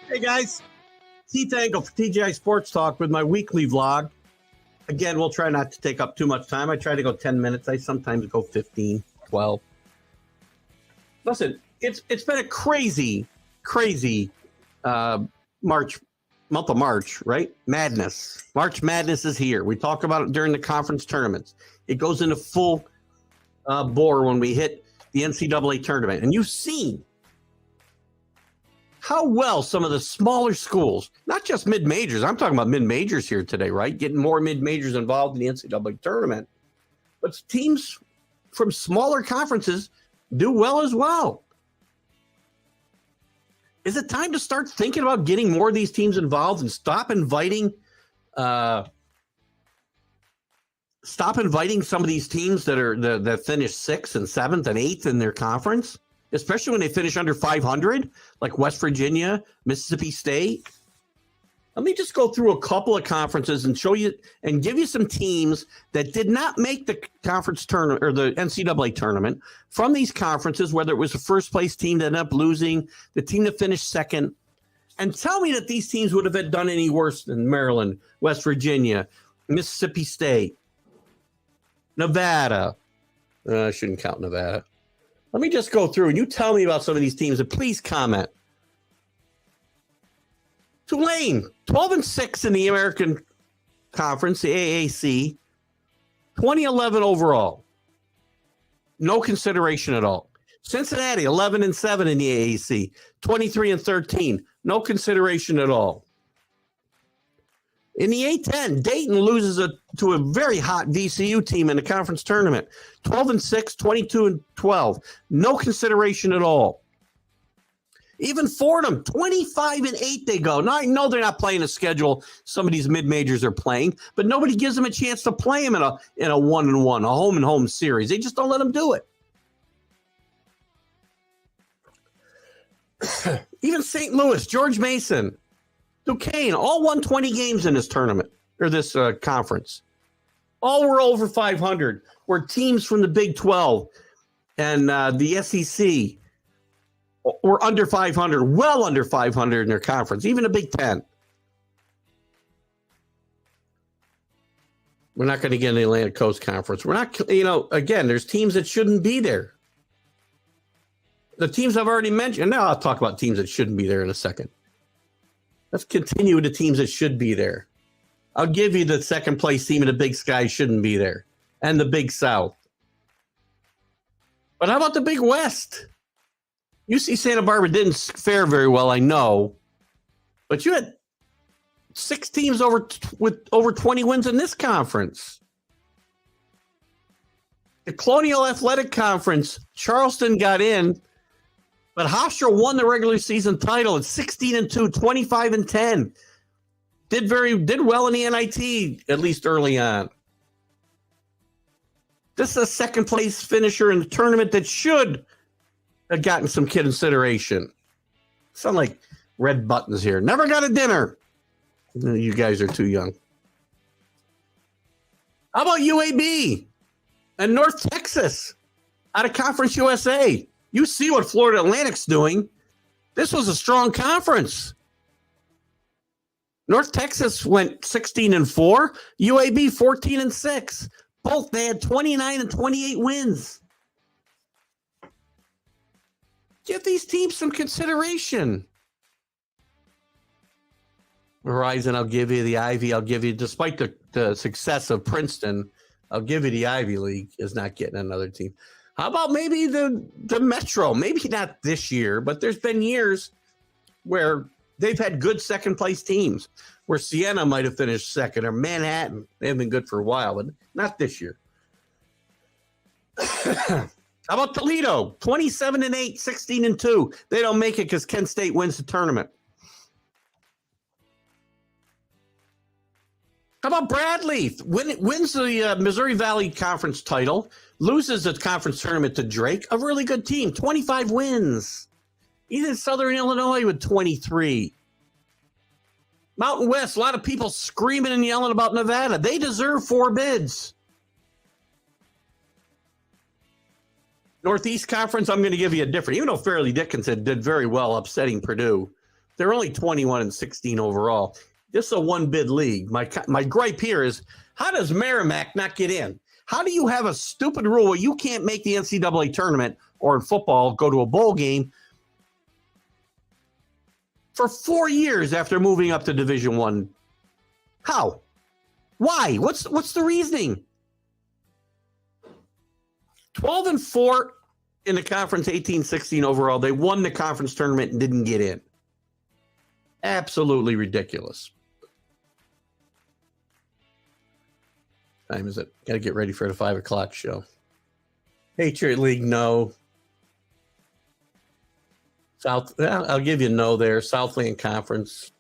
Hey guys, Keith Angle for TGI Sports Talk with my weekly vlog. Again, we'll try not to take up too much time. I try to go 10 minutes. I sometimes go 15, 12. Listen, it's been a crazy month of March, right? Madness. March Madness is here. We talk about it during the conference tournaments. It goes into full bore when we hit the NCAA tournament. And you've seen how well some of the smaller schools, not just mid-majors, I'm talking about mid-majors here today, right? Getting more mid-majors involved in the NCAA tournament. But teams from smaller conferences do well as well. Is it time to start thinking about getting more of these teams involved and stop inviting some of these teams that finish 6th and 7th and 8th in their conference? Especially when they finish under 500, like West Virginia, Mississippi State. Let me just go through a couple of conferences and show you and give you some teams that did not make the conference tournament or the NCAA tournament from these conferences, whether it was the first place team that ended up losing, the team that finished second, and tell me that these teams would have done any worse than Maryland, West Virginia, Mississippi State, Nevada. I shouldn't count Nevada. Let me just go through and you tell me about some of these teams and please comment. Tulane, 12-6 in the American Conference, the AAC, 2011 overall. No consideration at all. Cincinnati, 11-7 in the AAC, 23-13. No consideration at all. In the A-10, Dayton loses to a very hot VCU team in the conference tournament. 12-6, 22-12. No consideration at all. Even Fordham, 25-8 they go. Now, I know they're not playing a schedule some of these mid-majors are playing, but nobody gives them a chance to play them in a 1-1, a home-and-home series. They just don't let them do it. Even St. Louis, George Mason, Duquesne, all won 20 games in this tournament, or this conference. All were over 500, where teams from the Big 12 and the SEC were under 500, well under 500 in their conference, even the Big 10. We're not going to get in the Atlantic Coast Conference. We're not, again, there's teams that shouldn't be there. The teams I've already mentioned, now I'll talk about teams that shouldn't be there in a second. Let's continue with the teams that should be there. I'll give you the second place team in the Big Sky shouldn't be there, and the Big South. But how about the Big West? UC Santa Barbara didn't fare very well, I know, but you had 6 teams with over 20 wins in this conference. The Colonial Athletic Conference, Charleston got in, but Hofstra won the regular season title at 16-2, 25-10. Did well in the NIT, at least early on. This is a second place finisher in the tournament that should have gotten some consideration. Sound like red buttons here. Never got a dinner. You guys are too young. How about UAB and North Texas out of Conference USA? You see what Florida Atlantic's doing. This was a strong conference. North Texas went 16-4, UAB 14-6. Both they had 29 and 28 wins. Give these teams some consideration. Horizon, I'll give you the Ivy. I'll give you, despite the success of Princeton, I'll give you the Ivy League is not getting another team. How about maybe the Metro? Maybe not this year, but there's been years where they've had good second-place teams, where Siena might have finished second, or Manhattan. They've been good for a while, but not this year. How about Toledo? 27-8, 16-2. They don't make it because Kent State wins the tournament. How about Bradley? Wins the Missouri Valley Conference title, loses the conference tournament to Drake, a really good team, 25 wins. Even Southern Illinois with 23. Mountain West, a lot of people screaming and yelling about Nevada. They deserve 4 bids. Northeast Conference, I'm going to give you a different, even though Fairleigh Dickinson did very well upsetting Purdue. They're only 21-16 overall. This is a one-bid league. My gripe here is, how does Merrimack not get in? How do you have a stupid rule where you can't make the NCAA tournament or in football go to a bowl game for 4 years after moving up to Division I? How? Why? What's the reasoning? 12-4 in the conference, 18-16 overall. They won the conference tournament and didn't get in. Absolutely ridiculous. Time is it? Got to get ready for the 5 o'clock show. Patriot League, no. I'll give you no there. Southland Conference,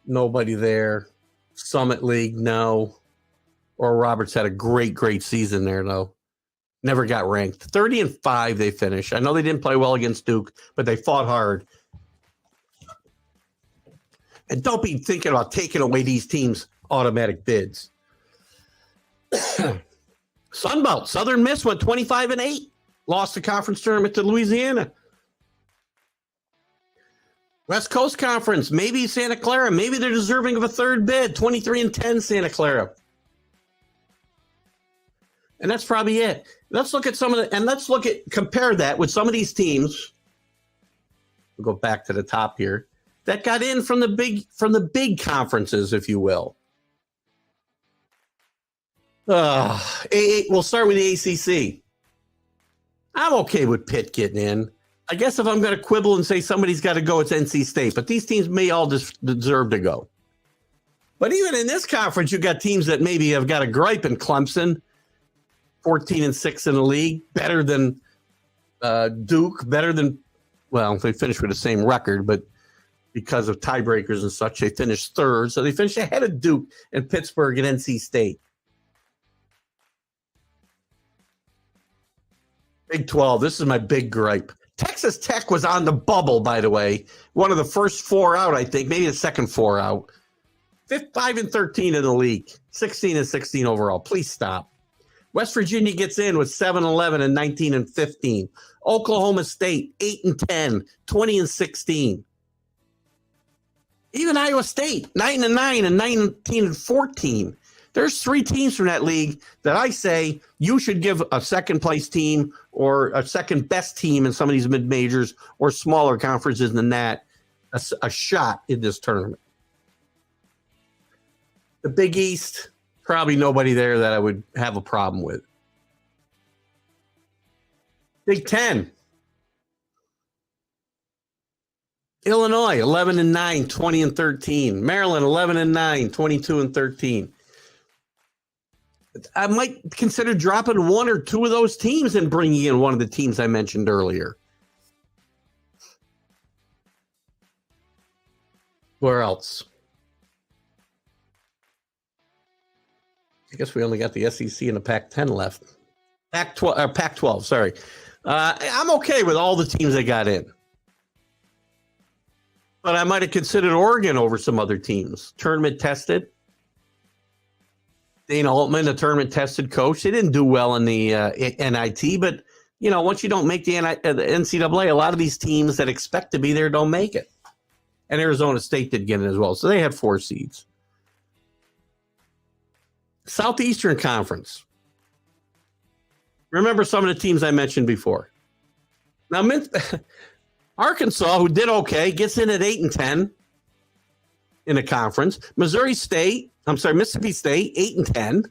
nobody there. Summit League, no. Oral Roberts had a great season there, though. Never got ranked. 30-5 they finished. I know they didn't play well against Duke, but they fought hard. And don't be thinking about taking away these teams' automatic bids. Sunbelt, Southern Miss went 25-8. Lost the conference tournament to Louisiana. West Coast Conference, maybe Santa Clara. Maybe they're deserving of a third bid. 23-10 Santa Clara. And that's probably it. Let's look at compare that with some of these teams. We'll go back to the top here. That got in from the big conferences, if you will. We'll start with the ACC. I'm okay with Pitt getting in. I guess if I'm going to quibble and say somebody's got to go, it's NC State. But these teams may all just deserve to go. But even in this conference, you got teams that maybe have got a gripe in Clemson, 14-6 in the league, better than Duke, better than, well, they finished with the same record, but because of tiebreakers and such, they finished third. So they finished ahead of Duke and Pittsburgh and NC State. Big 12, this is my big gripe. Texas Tech was on the bubble, by the way. One of the first 4 out, I think, maybe the second 4 out. 5-13 in the league, 16-16 overall. Please stop. West Virginia gets in with 7-11 and 19-15. Oklahoma State, 8-10, 20-16. Even Iowa State, 9-9 and 19-14. There's 3 teams from that league that I say you should give a second place team or a second best team in some of these mid majors or smaller conferences than that a shot in this tournament. The Big East, probably nobody there that I would have a problem with. Big 10. Illinois, 11-9, 20-13. Maryland, 11-9, 22-13. I might consider dropping 1 or 2 of those teams and bringing in one of the teams I mentioned earlier. Where else? I guess we only got the SEC and the Pac-10 left. Pac-12, sorry. I'm okay with all the teams that got in. But I might have considered Oregon over some other teams. Tournament tested. Dana Altman, a tournament tested coach. They didn't do well in the NIT, but once you don't make the NCAA, a lot of these teams that expect to be there don't make it. And Arizona State did get in as well, so they had 4 seeds. Southeastern Conference. Remember some of the teams I mentioned before. Now, Arkansas, who did okay, gets in at 8-10 in the conference. Mississippi State, 8-10.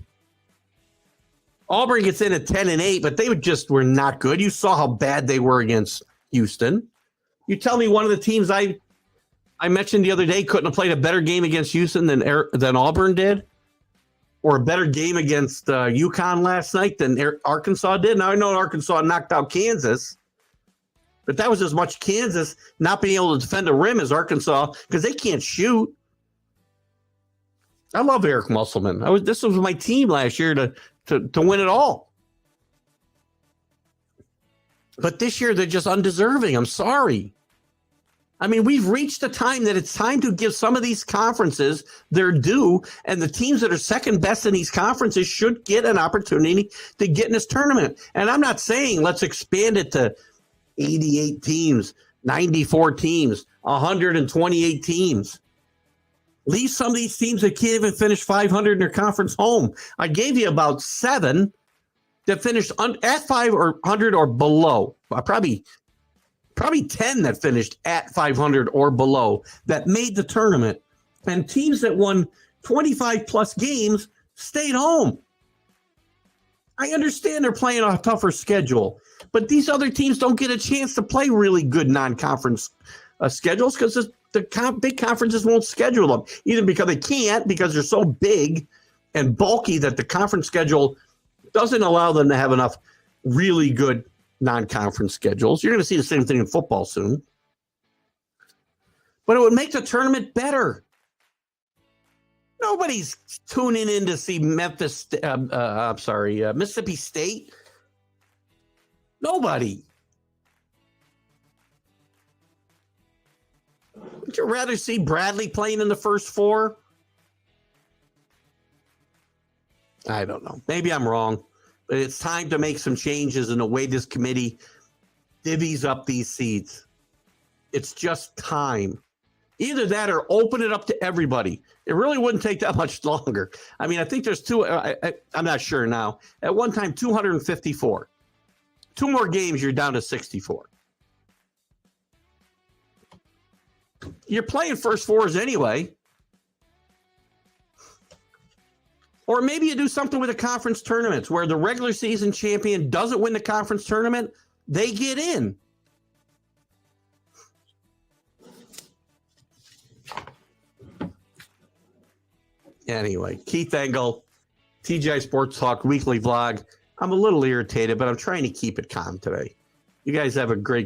Auburn gets in at 10-8, but they were not good. You saw how bad they were against Houston. You tell me one of the teams I mentioned the other day couldn't have played a better game against Houston than Auburn did, or a better game against UConn last night than Arkansas did. Now I know Arkansas knocked out Kansas, but that was as much Kansas not being able to defend a rim as Arkansas because they can't shoot. I love Eric Musselman. This was my team last year to win it all. But this year they're just undeserving. I'm sorry. I mean, we've reached the time that it's time to give some of these conferences their due, and the teams that are second best in these conferences should get an opportunity to get in this tournament. And I'm not saying let's expand it to 88 teams. 94 teams, 128 teams. Leave some of these teams that can't even finish 500 in their conference home. I gave you about 7 that finished at 500 or below. Probably 10 that finished at 500 or below that made the tournament. And teams that won 25 plus games stayed home. I understand they're playing a tougher schedule, but these other teams don't get a chance to play really good non-conference schedules because the big conferences won't schedule them, either because they can't, because they're so big and bulky that the conference schedule doesn't allow them to have enough really good non-conference schedules. You're going to see the same thing in football soon. But it would make the tournament better. Nobody's tuning in to see Mississippi State. Nobody. Would you rather see Bradley playing in the first 4? I don't know. Maybe I'm wrong. But it's time to make some changes in the way this committee divvies up these seats. It's just time. Either that or open it up to everybody. It really wouldn't take that much longer. I mean, I think there's I'm not sure now. At one time, 254. 2 more games, you're down to 64. You're playing first 4s anyway. Or maybe you do something with the conference tournaments where the regular season champion doesn't win the conference tournament, they get in. Anyway, Keith Engel, TGI Sports Talk weekly vlog. I'm a little irritated, but I'm trying to keep it calm today. You guys have a great